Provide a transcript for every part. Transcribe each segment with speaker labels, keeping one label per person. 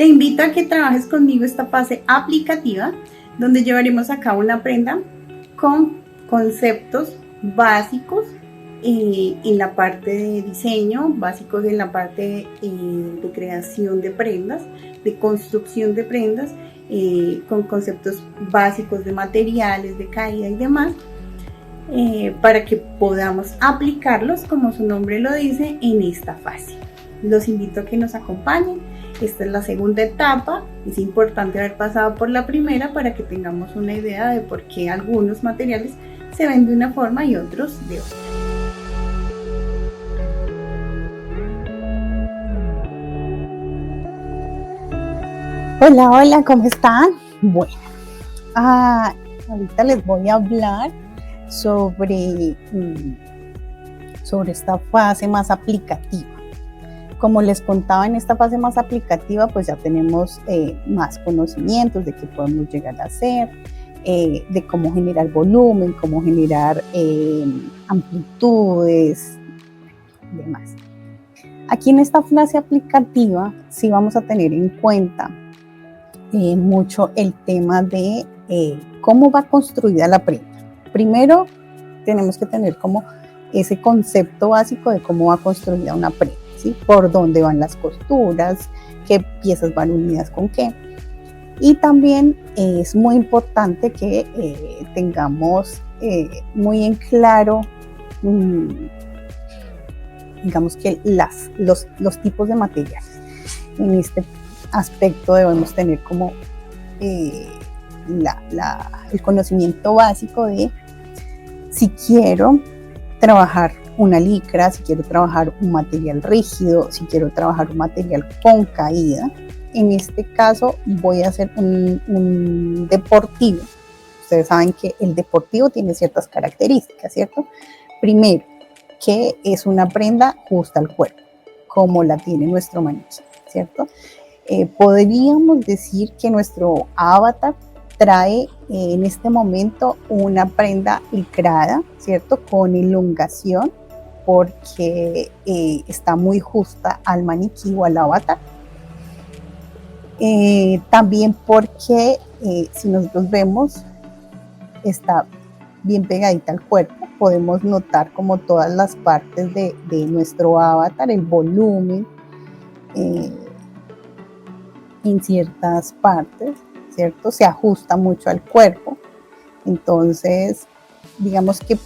Speaker 1: Te invito a que trabajes conmigo esta fase aplicativa, donde llevaremos a cabo una prenda con conceptos básicos en la parte de diseño, básicos en la parte de creación de prendas, de construcción de prendas, con conceptos básicos de materiales, de caída y demás, para que podamos aplicarlos, como su nombre lo dice, en esta fase. Los invito a que nos acompañen. Esta es la segunda etapa. Es importante haber pasado por la primera para que tengamos una idea de por qué algunos materiales se ven de una forma y otros de otra.
Speaker 2: Hola, hola, ¿cómo están? Bueno, ahorita les voy a hablar sobre esta fase más aplicativa. Como les contaba, en esta fase más aplicativa, pues ya tenemos más conocimientos de qué podemos llegar a hacer, de cómo generar volumen, cómo generar amplitudes, demás. Aquí en esta fase aplicativa sí vamos a tener en cuenta mucho el tema de cómo va construida la prenda. Primero tenemos que tener como ese concepto básico de cómo va construida una prenda, ¿sí? Por dónde van las costuras, qué piezas van unidas con qué. Y también es muy importante que tengamos muy en claro, digamos que los tipos de materiales. En este aspecto debemos tener como el conocimiento básico de si quiero trabajar una licra, si quiero trabajar un material rígido, si quiero trabajar un material con caída. En este caso voy a hacer un deportivo. Ustedes saben que el deportivo tiene ciertas características, ¿cierto? Primero, que es una prenda justa al cuerpo, como la tiene nuestro maniquí, ¿cierto? Podríamos decir que nuestro avatar trae en este momento una prenda licrada, ¿cierto? Con elongación, porque está muy justa al maniquí o al avatar. También porque si nosotros vemos, está bien pegadita al cuerpo. Podemos notar como todas las partes de nuestro avatar, el volumen en ciertas partes, ¿cierto? Se ajusta mucho al cuerpo. Entonces, digamos que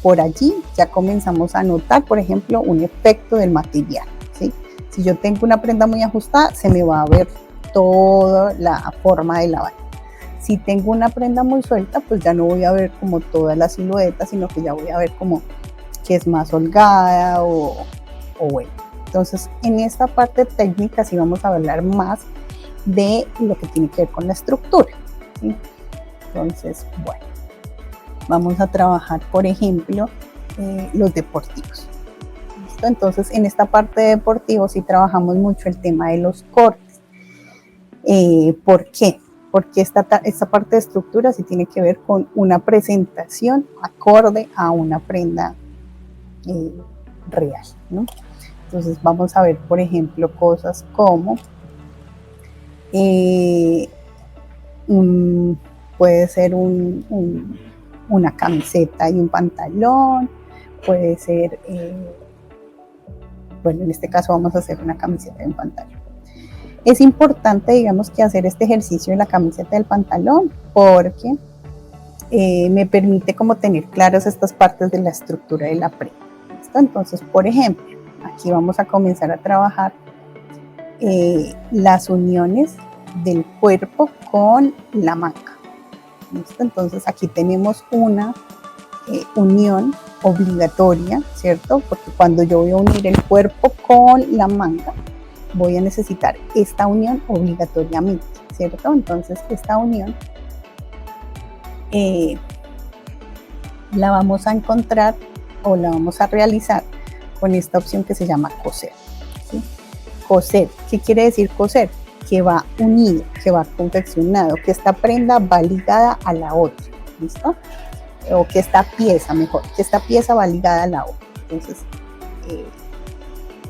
Speaker 2: por allí ya comenzamos a notar, por ejemplo, un efecto del material, ¿sí? Si yo tengo una prenda muy ajustada, se me va a ver toda la forma de la banda. Si tengo una prenda muy suelta, pues ya no voy a ver como toda la silueta, sino que ya voy a ver como que es más holgada o bueno. Entonces, en esta parte técnica sí vamos a hablar más de lo que tiene que ver con la estructura, ¿sí? Entonces, bueno, vamos a trabajar, por ejemplo, los deportivos. ¿Listo? Entonces, en esta parte de deportivos sí trabajamos mucho el tema de los cortes. ¿Por qué? Porque esta parte de estructura sí tiene que ver con una presentación acorde a una prenda real, ¿no? Entonces vamos a ver, por ejemplo, cosas como puede ser una camiseta y un pantalón, puede ser, bueno, en este caso vamos a hacer una camiseta y un pantalón. Es importante, digamos, que hacer este ejercicio de la camiseta y el pantalón porque me permite como tener claras estas partes de la estructura de la prenda. ¿Listo? Entonces, por ejemplo, aquí vamos a comenzar a trabajar las uniones del cuerpo con la manga. ¿Listo? Entonces aquí tenemos una unión obligatoria, ¿cierto? Porque cuando yo voy a unir el cuerpo con la manga, voy a necesitar esta unión obligatoriamente, ¿cierto? Entonces esta unión la vamos a encontrar o la vamos a realizar con esta opción que se llama coser, ¿sí? Coser, ¿qué quiere decir coser? Que va unido, que va confeccionado, que esta prenda va ligada a la otra, ¿listo? O que esta pieza, mejor, que esta pieza va ligada a la otra. Entonces,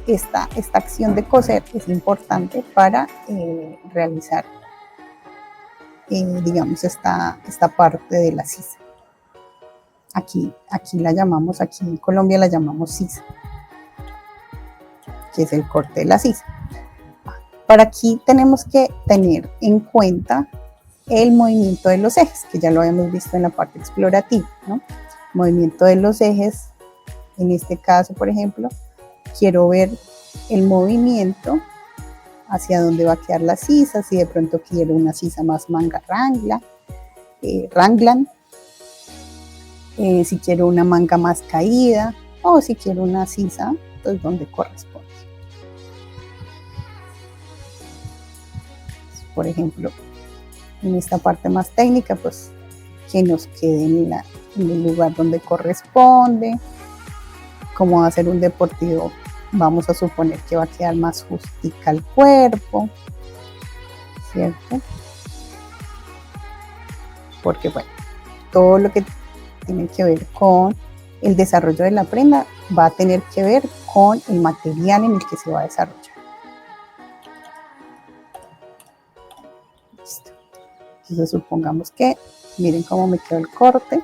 Speaker 2: esta acción de coser es importante para realizar, digamos, esta parte de la sisa. Aquí la llamamos, aquí en Colombia la llamamos sisa, que es el corte de la sisa. Para aquí tenemos que tener en cuenta el movimiento de los ejes, que ya lo habíamos visto en la parte explorativa, ¿no? Movimiento de los ejes, en este caso, por ejemplo, quiero ver el movimiento hacia dónde va a quedar la sisa, si de pronto quiero una sisa más manga raglan, si quiero una manga más caída o si quiero una sisa, pues donde corresponde. Por ejemplo, en esta parte más técnica, pues que nos quede en el lugar donde corresponde. Como va a ser un deportivo, vamos a suponer que va a quedar más justica el cuerpo, ¿cierto? Porque bueno, todo lo que tiene que ver con el desarrollo de la prenda va a tener que ver con el material en el que se va a desarrollar. Listo. Entonces supongamos que, miren cómo me quedó el corte.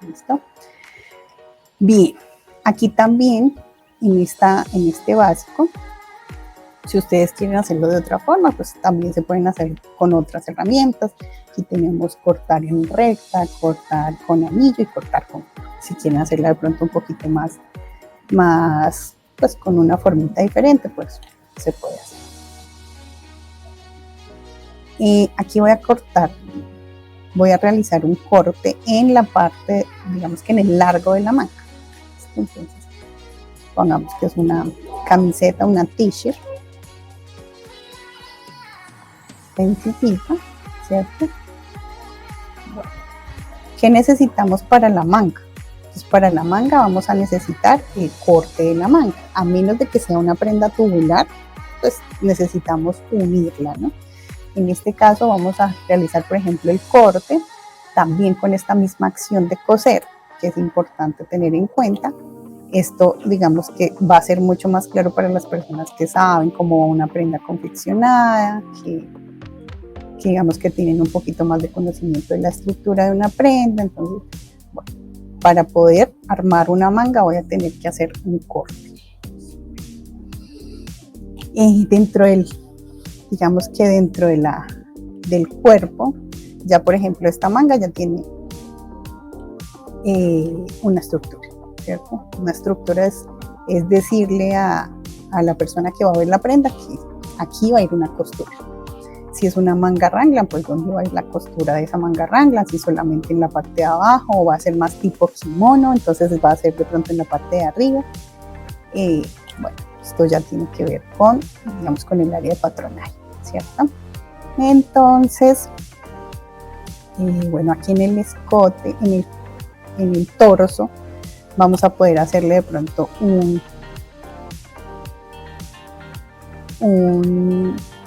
Speaker 2: Listo. Bien, aquí también en este básico, si ustedes quieren hacerlo de otra forma, pues también se pueden hacer con otras herramientas. Aquí tenemos cortar en recta, cortar con anillo y cortar con, si quieren hacerla de pronto un poquito más pues con una formita diferente, pues se puede hacer. Aquí voy a cortar, voy a realizar un corte en la parte, digamos que en el largo de la manga. Entonces, pongamos que es una camiseta, una t-shirt sencillita, ¿cierto? Bueno, ¿qué necesitamos para la manga? Entonces, para la manga vamos a necesitar el corte de la manga. A menos de que sea una prenda tubular, pues necesitamos unirla, ¿no? En este caso vamos a realizar, por ejemplo, el corte, también con esta misma acción de coser, que es importante tener en cuenta. Esto, digamos que va a ser mucho más claro para las personas que saben cómo va una prenda confeccionada, que digamos que tienen un poquito más de conocimiento de la estructura de una prenda. Entonces, bueno, para poder armar una manga voy a tener que hacer un corte. Dentro del cuerpo, ya por ejemplo esta manga ya tiene una estructura, ¿cierto? Una estructura es decirle a la persona que va a ver la prenda que aquí va a ir una costura. Si es una manga raglan, pues dónde va a ir la costura de esa manga raglan, si solamente en la parte de abajo o va a ser más tipo kimono, entonces va a ser de pronto en la parte de arriba. Bueno, esto ya tiene que ver con, digamos, con el área de patronaje, ¿cierto? Entonces, bueno, aquí en el escote, en el torso, vamos a poder hacerle de pronto un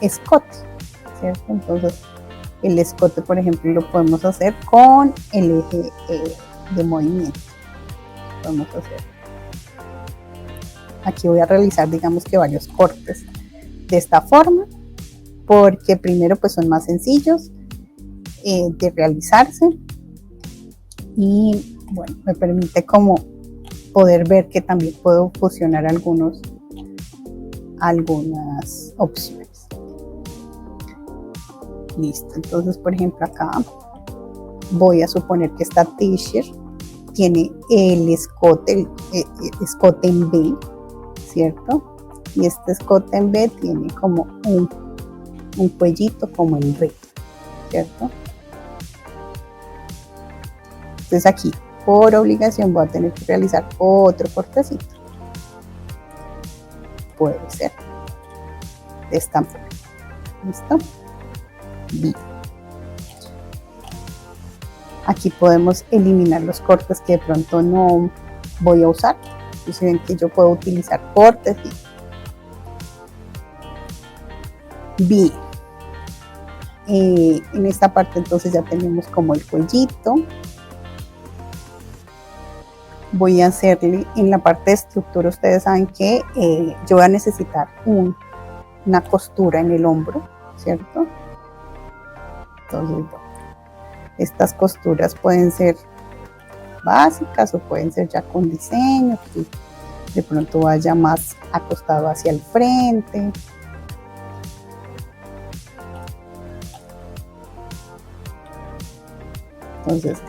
Speaker 2: escote, ¿cierto? Entonces, el escote, por ejemplo, lo podemos hacer con el eje de movimiento. Podemos hacer. Aquí voy a realizar, digamos que varios cortes de esta forma, porque primero pues son más sencillos de realizarse y bueno, me permite como poder ver que también puedo fusionar algunas opciones. Listo, entonces por ejemplo acá voy a suponer que esta t-shirt tiene el escote en B, ¿cierto? Y este escote en B tiene como un cuellito como en R, ¿cierto? Entonces aquí, por obligación, voy a tener que realizar otro cortecito. Puede ser de esta forma. ¿Listo? Bien. Aquí podemos eliminar los cortes que de pronto no voy a usar. Entonces ven que yo puedo utilizar cortes. Bien. En esta parte entonces ya tenemos como el cuellito. voy a hacerle en la parte de estructura. Ustedes saben que yo voy a necesitar una costura en el hombro, ¿cierto? Entonces, estas costuras pueden ser básicas o pueden ser ya con diseño, que de pronto vaya más acostado hacia el frente. Entonces,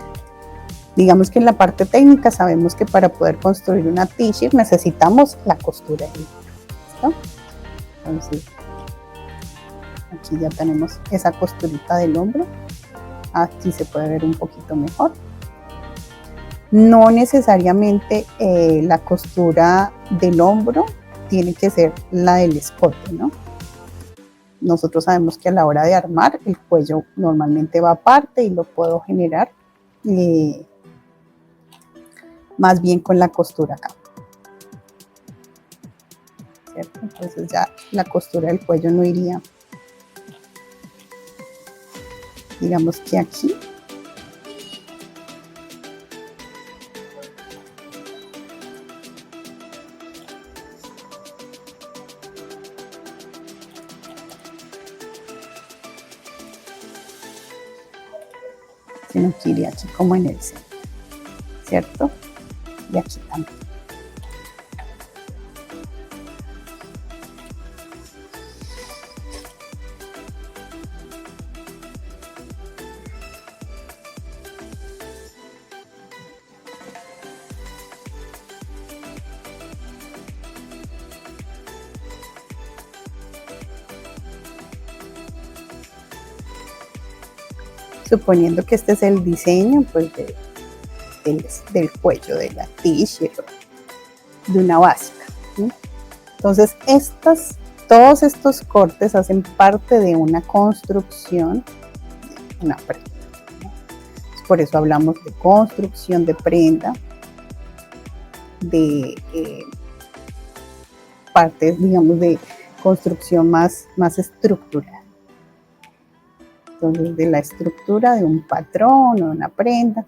Speaker 2: digamos que en la parte técnica sabemos que para poder construir una t-shirt necesitamos la costura. ¿Listo? Entonces, aquí ya tenemos esa costurita del hombro. Aquí se puede ver un poquito mejor. No necesariamente la costura del hombro tiene que ser la del escote, ¿no? Nosotros sabemos que a la hora de armar el cuello normalmente va aparte y lo puedo generar más bien con la costura acá, ¿cierto? Entonces ya la costura del cuello no iría, digamos que aquí. Sino que iría aquí como en el centro, ¿cierto? Y aquí también. Suponiendo que este es el diseño pues, del cuello de la t-shirt, de una básica, ¿sí? Entonces todos estos cortes hacen parte de una construcción de una prenda, ¿no? Por eso hablamos de construcción de prenda, de partes, digamos, de construcción más estructural. Entonces, de la estructura de un patrón o de una prenda.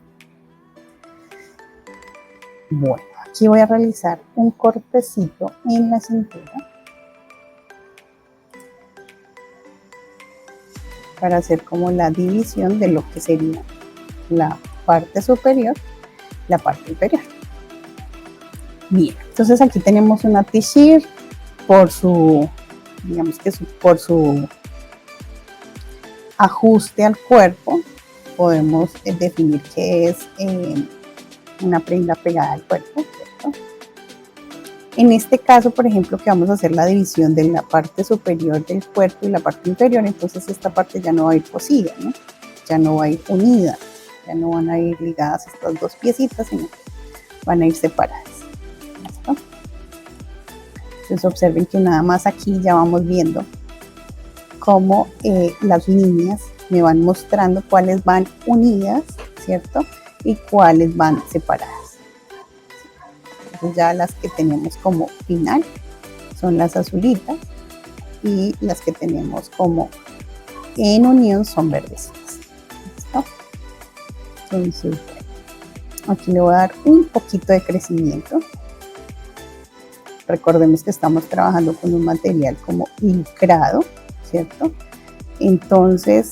Speaker 2: Bueno, aquí voy a realizar un cortecito en la cintura para hacer como la división de lo que sería la parte superior, la parte inferior. Bien, entonces aquí tenemos una t-shirt por su, digamos que por su ajuste al cuerpo, podemos definir que es una prenda pegada al cuerpo, ¿cierto? En este caso, por ejemplo, que vamos a hacer la división de la parte superior del cuerpo y la parte inferior, entonces esta parte ya no va a ir cosida, ¿no? Ya no va a ir unida, ya no van a ir ligadas estas dos piecitas, sino que van a ir separadas, ¿listo? Entonces observen que nada más aquí ya vamos viendo cómo las líneas me van mostrando cuáles van unidas, ¿cierto? Y cuáles van separadas. Entonces ya las que tenemos como final son las azulitas y las que tenemos como en unión son verdecitas. ¿Listo? Entonces aquí le voy a dar un poquito de crecimiento. Recordemos que estamos trabajando con un material como licrado, ¿cierto? Entonces,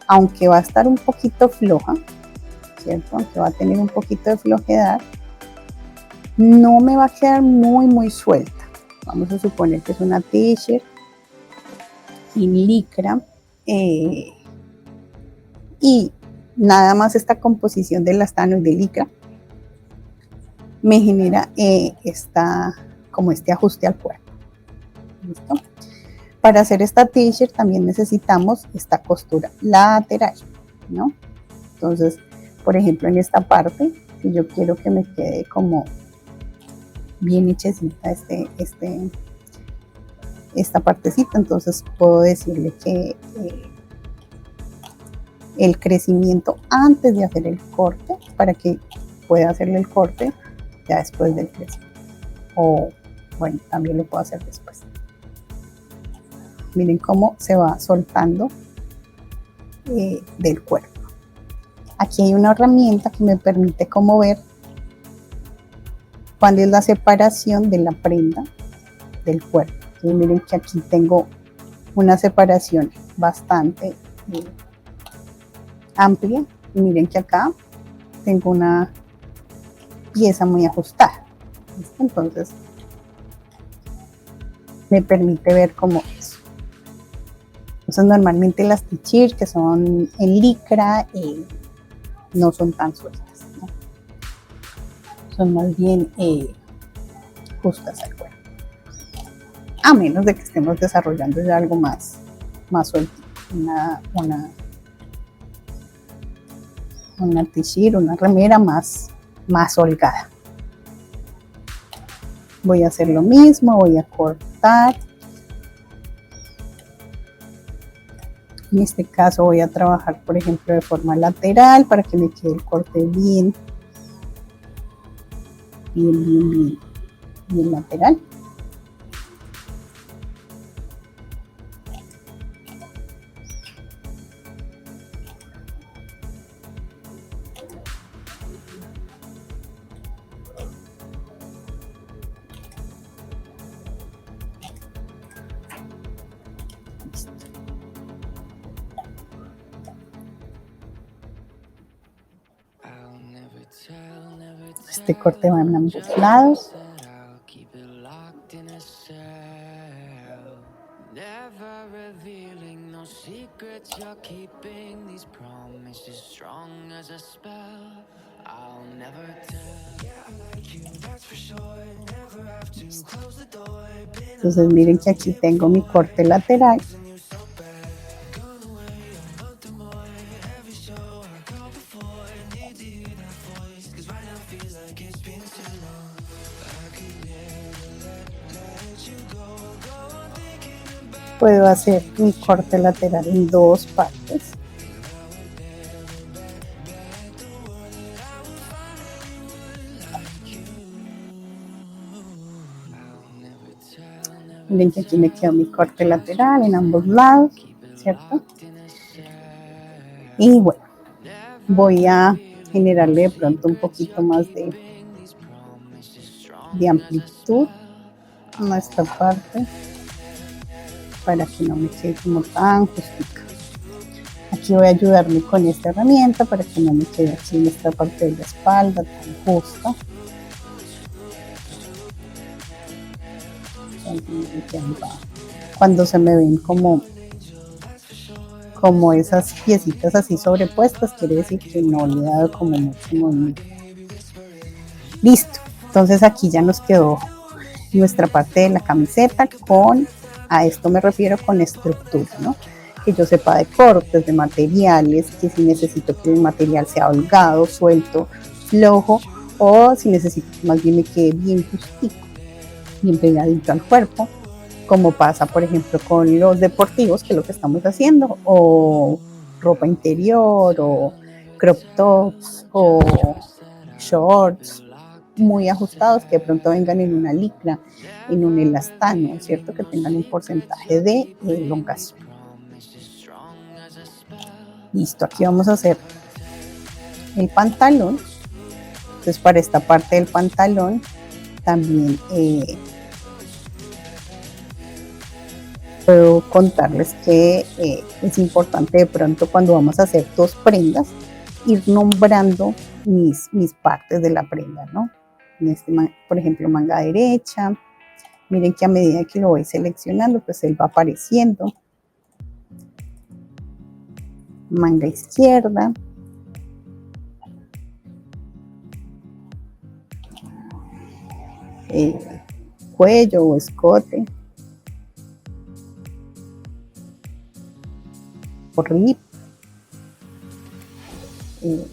Speaker 2: aunque va a estar un poquito floja, ¿cierto? Aunque va a tener un poquito de flojedad, no me va a quedar muy suelta. Vamos a suponer que es una t-shirt en licra y nada más esta composición de elastano y de licra me genera como este ajuste al cuerpo. ¿Listo? Para hacer esta t-shirt también necesitamos esta costura lateral, ¿no? Entonces, por ejemplo, en esta parte, si yo quiero que me quede como bien hechecita esta partecita, entonces puedo decirle que el crecimiento antes de hacer el corte, para que pueda hacerle el corte ya después del crecimiento. O bueno, también lo puedo hacer después. Miren cómo se va soltando del cuerpo. Aquí hay una herramienta que me permite como ver cuál es la separación de la prenda del cuerpo. Entonces miren que aquí tengo una separación bastante amplia y miren que acá tengo una pieza muy ajustada. ¿Listo? Entonces me permite ver cómo es. Entonces normalmente las t-shirts que son en licra no son tan sueltas, ¿no? Son más bien justas al cuerpo, a menos de que estemos desarrollando ya algo más suelto, una t-shirt, una remera más holgada. Voy a hacer lo mismo, voy a cortar. En este caso voy a trabajar, por ejemplo, de forma lateral para que me quede el corte bien lateral. Este corte va en ambos lados. Entonces miren que aquí tengo mi corte lateral. Puedo hacer un corte lateral en dos partes. Miren que aquí me quedó mi corte lateral en ambos lados, ¿cierto? Y bueno, voy a generarle de pronto un poquito más de amplitud a esta parte para que no me quede como tan justita. Aquí voy a ayudarme con esta herramienta para que no me quede aquí en esta parte de la espalda tan justa. Cuando se me ven como esas piecitas así sobrepuestas, quiere decir que no le he dado como mucho movimiento. Listo, entonces aquí ya nos quedó nuestra parte de la camiseta a esto me refiero con estructura, ¿no? Que yo sepa de cortes, de materiales, que si necesito que el material sea holgado, suelto, flojo, o si necesito que más bien me quede bien justico, bien pegadito al cuerpo, como pasa por ejemplo con los deportivos, que es lo que estamos haciendo, o ropa interior, o crop tops, o shorts muy ajustados que de pronto vengan en una licra, en un elastano, ¿cierto? Que tengan un porcentaje de elongación. Listo, aquí vamos a hacer el pantalón. Entonces para esta parte del pantalón también puedo contarles que es importante de pronto cuando vamos a hacer dos prendas ir nombrando mis partes de la prenda, ¿no? Por ejemplo, manga derecha. Miren que a medida que lo voy seleccionando, pues él va apareciendo. Manga izquierda. Cuello o escote. Rip.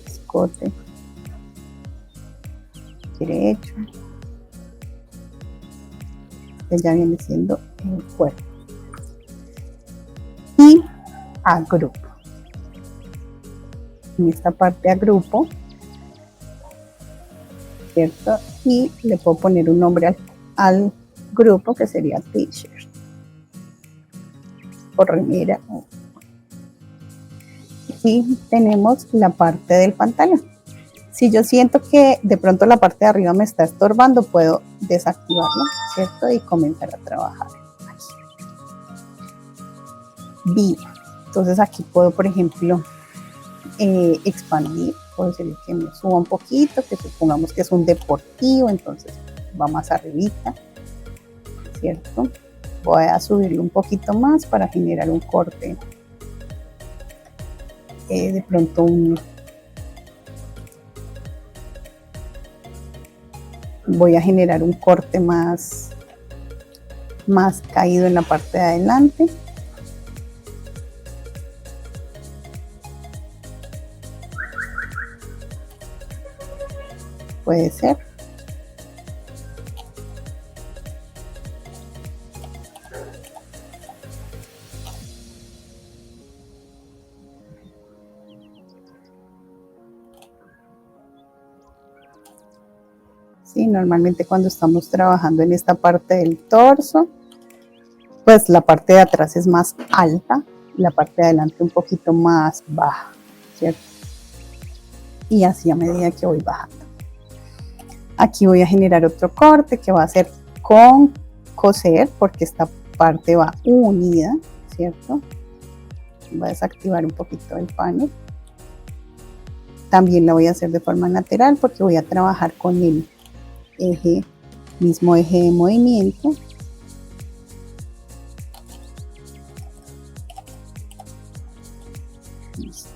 Speaker 2: Escote. Derecho. Este ya viene siendo el cuerpo. Y agrupo. En esta parte agrupo, ¿cierto? Y le puedo poner un nombre al grupo que sería t-shirt o remera. Y tenemos la parte del pantalón. Si yo siento que de pronto la parte de arriba me está estorbando, puedo desactivarlo, ¿cierto? Y comenzar a trabajar aquí. Bien, entonces aquí puedo, por ejemplo, expandir, puedo decirle que me suba un poquito, que supongamos que es un deportivo, entonces va más arribita, ¿cierto? Voy a subirlo un poquito más para generar un corte, de pronto voy a generar un corte más caído en la parte de adelante. Puede ser. Sí, normalmente cuando estamos trabajando en esta parte del torso, pues la parte de atrás es más alta, la parte de adelante un poquito más baja, ¿cierto? Y así a medida que voy bajando. Aquí voy a generar otro corte que va a ser con coser, porque esta parte va unida, ¿cierto? Voy a desactivar un poquito el panel. También la voy a hacer de forma lateral porque voy a trabajar con el mismo eje de movimiento. Listo.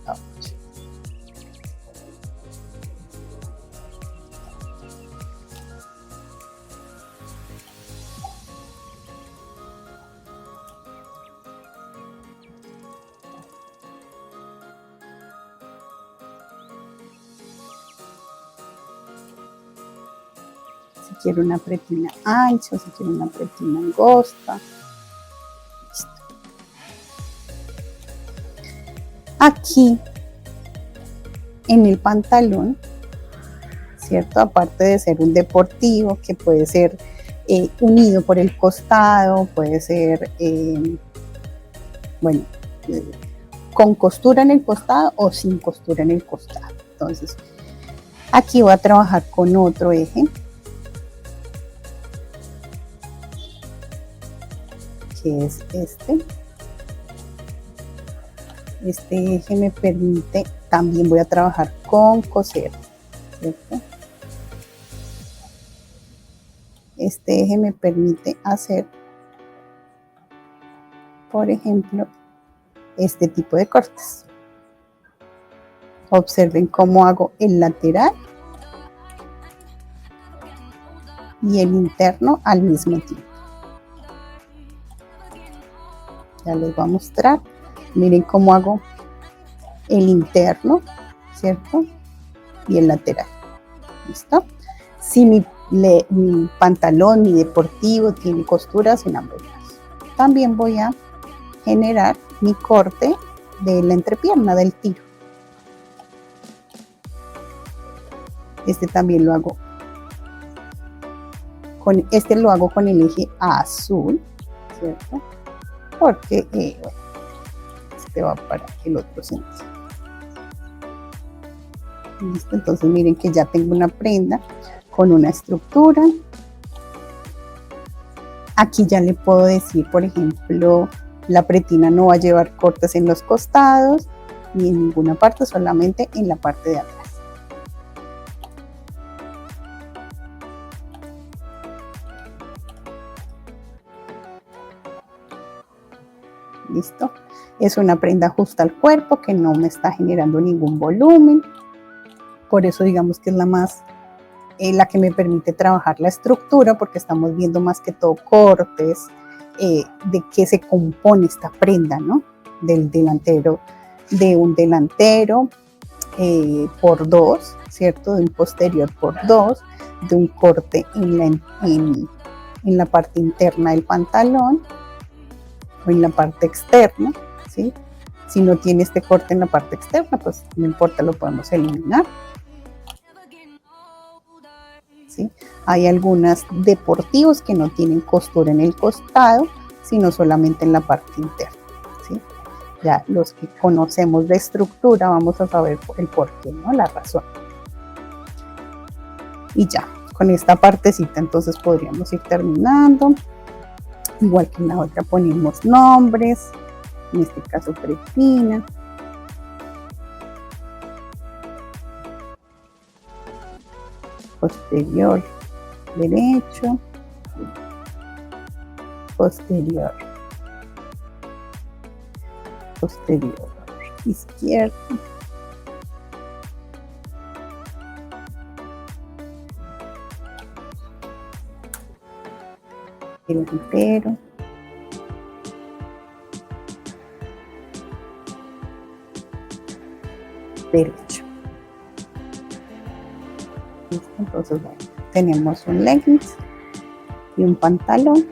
Speaker 2: Vamos. Si quiero una pretina ancha, si quiero una pretina angosta. Listo. Aquí en el pantalón, ¿cierto? Aparte de ser un deportivo, que puede ser unido por el costado, puede ser, bueno, con costura en el costado o sin costura en el costado. Entonces, aquí voy a trabajar con otro eje, que es este. Este eje me permite, también voy a trabajar con coser, ¿cierto? Este eje me permite hacer, por ejemplo, este tipo de cortes. Observen cómo hago el lateral y el interno al mismo tiempo. Ya les voy a mostrar. Miren cómo hago el interno, ¿cierto? Y el lateral. ¿Listo? Si mi pantalón, mi deportivo tiene costuras en ambos lados. También voy a generar mi corte de la entrepierna, del tiro. Este también lo hago lo hago con el eje azul, ¿cierto? Porque, bueno, este va para el otro sentido. Listo, entonces miren que ya tengo una prenda con una estructura. Aquí ya le puedo decir, por ejemplo, la pretina no va a llevar cortes en los costados ni en ninguna parte, solamente en la parte de atrás. Listo, es una prenda justa al cuerpo que no me está generando ningún volumen, por eso digamos que es la que me permite trabajar la estructura, porque estamos viendo más que todo cortes, de qué se compone esta prenda, ¿no? Del delantero, de un delantero por dos, ¿cierto? De un posterior por dos, de un corte en la parte interna del pantalón o en la parte externa, ¿sí? Si no tiene este corte en la parte externa, pues no importa, lo podemos eliminar. ¿Sí? Hay algunos deportivos que no tienen costura en el costado, sino solamente en la parte interna, ¿sí? Ya los que conocemos de estructura vamos a saber el por qué, ¿no? La razón. Y ya, con esta partecita entonces podríamos ir terminando. Igual que en la otra ponemos nombres, en este caso pretina. Posterior derecho, posterior izquierdo, delantero, derecho. ¿Listo? Entonces, bueno, tenemos un leggings y un pantalón,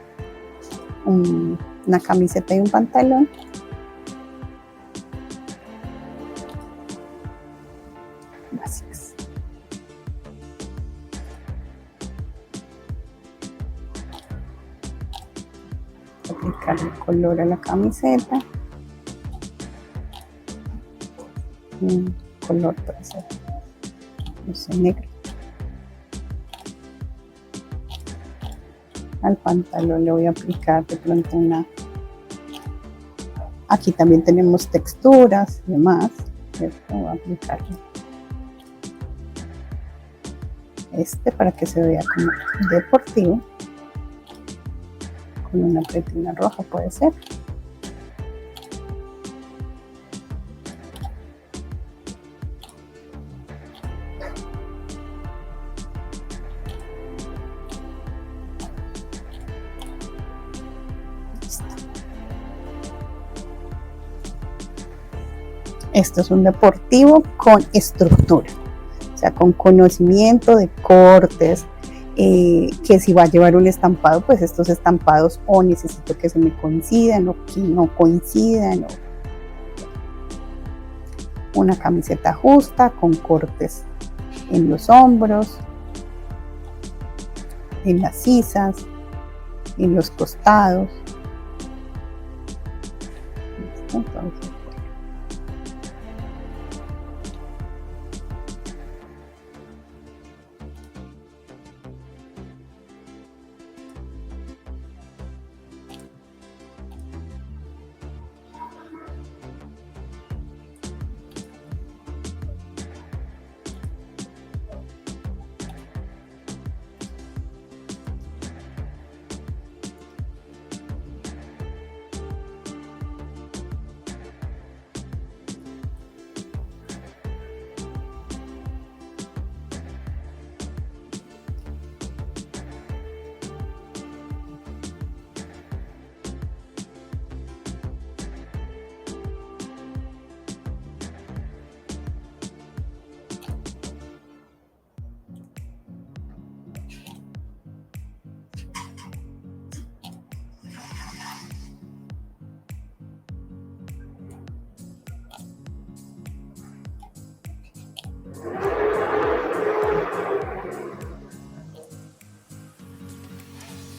Speaker 2: una camiseta y un pantalón. Básicas. Aplicar el color a la camiseta. Un color puede ser, no sé, negro. Al pantalón le voy a aplicar de pronto una. Aquí también tenemos texturas y demás, ¿cierto? Voy a aplicarle para que se vea como deportivo, con una pretina roja puede ser. Esto es un deportivo con estructura, o sea, con conocimiento de cortes, que si va a llevar un estampado, pues estos estampados o necesito que se me coincidan o que no coincidan. Una camiseta justa con cortes en los hombros, en las sisas, en los costados. Entonces,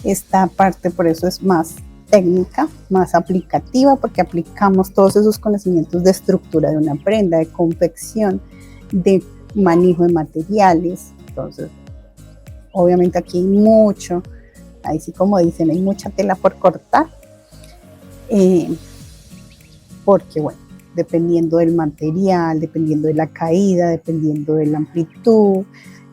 Speaker 2: esta parte por eso es más técnica, más aplicativa, porque aplicamos todos esos conocimientos de estructura de una prenda, de confección, de manejo de materiales. Entonces, obviamente aquí hay mucho, ahí sí como dicen, hay mucha tela por cortar, porque bueno, dependiendo del material, dependiendo de la caída, dependiendo de la amplitud,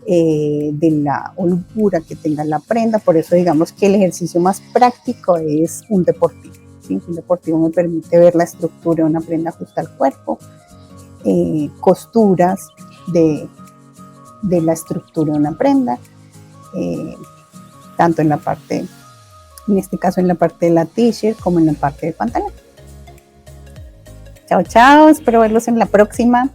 Speaker 2: de la holgura que tenga la prenda. Por eso digamos que el ejercicio más práctico es un deportivo, ¿sí? Un deportivo me permite ver la estructura de una prenda justa al cuerpo, costuras de la estructura de una prenda, tanto en la parte, en este caso en la parte de la t-shirt como en la parte del pantalón. Chao, chao, espero verlos en la próxima.